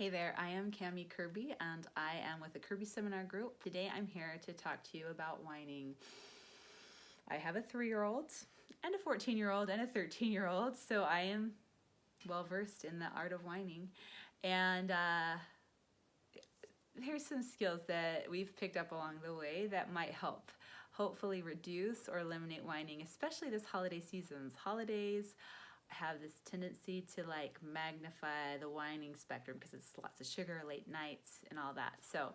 Hey there, I am Kerby and I am with the Kerby Seminar Group. Today I'm here to talk to you about whining. I have a 3-year-old and a 14-year-old and a 13-year-old, so I am well versed in the art of whining. And here's some skills that we've picked up along the way that might help hopefully reduce or eliminate whining, especially this holiday seasons. Holidays have this tendency to like magnify the whining spectrum because it's lots of sugar, late nights, and all that. So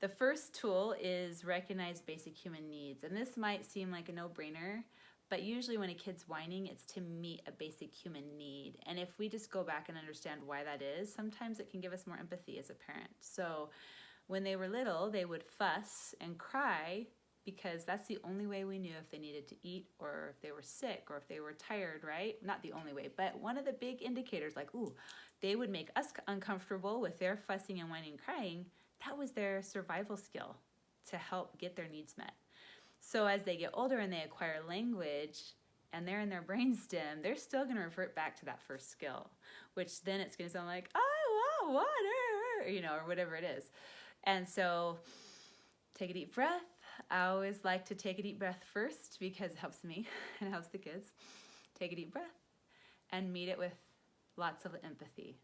the first tool is recognize basic human needs. And this might seem like a no-brainer, but usually when a kid's whining, it's to meet a basic human need. And if we just go back and understand why that is, sometimes it can give us more empathy as a parent. So when they were little, they would fuss and cry because that's the only way we knew if they needed to eat or if they were sick or if they were tired, right? Not the only way, but one of the big indicators, like, ooh, they would make us uncomfortable with their fussing and whining and crying. That was their survival skill to help get their needs met. So as they get older and they acquire language and they're in their brainstem, they're still gonna revert back to that first skill, which then it's gonna sound like, I want water, or whatever it is. And so take a deep breath. I always like to take a deep breath first because it helps me and it helps the kids. Take a deep breath and meet it with lots of empathy.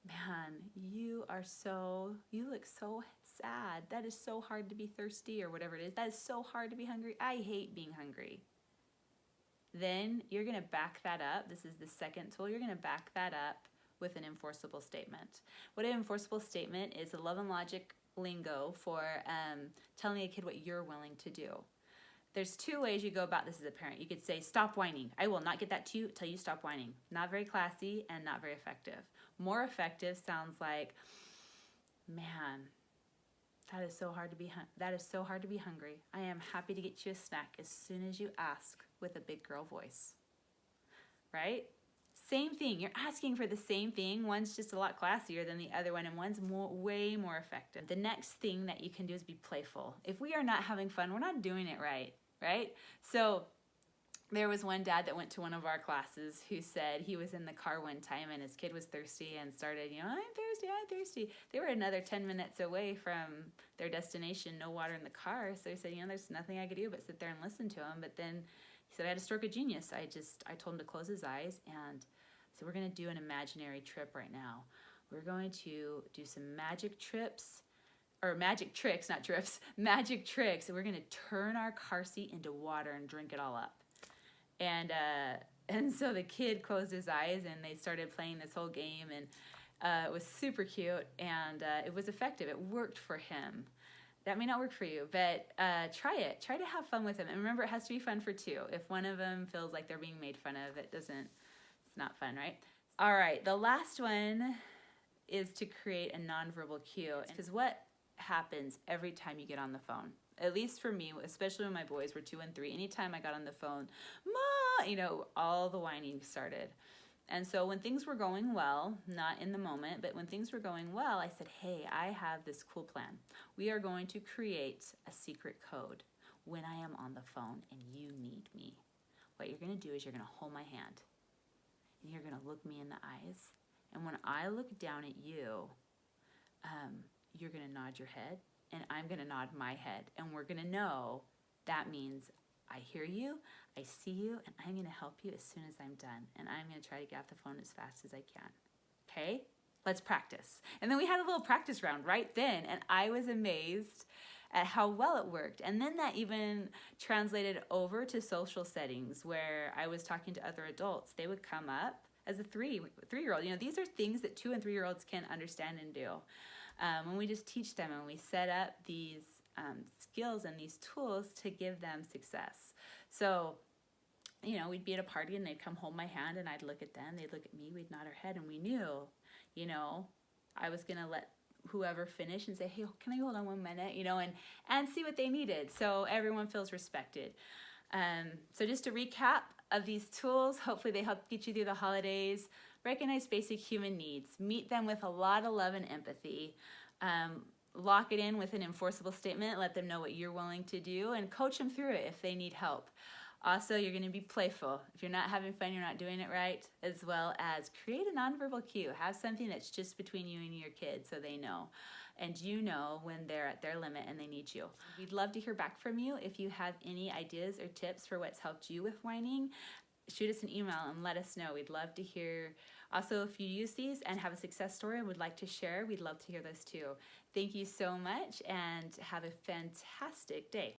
Man, you look so sad. That is so hard to be thirsty or whatever it is. That is so hard to be hungry. I hate being hungry. Then you're gonna back that up. This is the second tool. You're gonna back that up with an enforceable statement. What an enforceable statement is, a love and logic lingo for telling a kid what you're willing to do. There's 2 ways you go about this as a parent. You could say, stop whining. I will not get that to you till you stop whining. Not very classy and not very effective. More effective sounds like, man, that is so hard to be hungry. I am happy to get you a snack as soon as you ask, with a big girl voice. Right? Same thing. You're asking for the same thing. One's just a lot classier than the other one, and one's way more effective. The next thing that you can do is be playful. If we are not having fun, we're not doing it right? So there was one dad that went to one of our classes who said he was in the car one time and his kid was thirsty and started, I'm thirsty. They were another 10 minutes away from their destination, no water in the car. So he said, there's nothing I could do but sit there and listen to him. But then he said, I had a stroke of genius. I told him to close his eyes, and so we're going to do an imaginary trip right now. We're going to do some magic tricks, and we're going to turn our car seat into water and drink it all up. And so the kid closed his eyes and they started playing this whole game, and it was super cute, and it was effective. It worked for him. That may not work for you, but try it. Try to have fun with them. And remember, it has to be fun for 2. If one of them feels like they're being made fun of, it's not fun, right? All right, the last one is to create a nonverbal cue. Because what happens every time you get on the phone? At least for me, especially when my boys were 2 and 3, anytime I got on the phone, Ma, all the whining started. And so when things were going well, not in the moment, but when things were going well, I said, hey, I have this cool plan. We are going to create a secret code when I am on the phone and you need me. What you're going to do is you're going to hold my hand and you're going to look me in the eyes. And when I look down at you, you're going to nod your head and I'm going to nod my head. And we're going to know that means I hear you, I see you, and I'm going to help you as soon as I'm done. And I'm going to try to get off the phone as fast as I can. Okay? Let's practice. And then we had a little practice round right then, and I was amazed at how well it worked. And then that even translated over to social settings where I was talking to other adults. They would come up as a 3-year-old. These are things that 2 and 3-year-olds can understand and do. When we just teach them and we set up these skills and these tools to give them success. So, we'd be at a party and they'd come hold my hand and I'd look at them, they'd look at me, we'd nod our head, and we knew, I was gonna let whoever finish and say, hey, can I hold on 1 minute, and see what they needed. So everyone feels respected. So just a recap of these tools, hopefully they help get you through the holidays. Recognize basic human needs, meet them with a lot of love and empathy. Lock it in with an enforceable statement, let them know what you're willing to do, and coach them through it if they need help. Also, you're going to be playful. If you're not having fun, you're not doing it right, as well as create a nonverbal cue. Have something that's just between you and your kids so they know. And you know when they're at their limit and they need you. We'd love to hear back from you. If you have any ideas or tips for what's helped you with whining, shoot us an email and let us know. We'd love to hear. Also, if you use these and have a success story and would like to share, we'd love to hear those too. Thank you so much and have a fantastic day.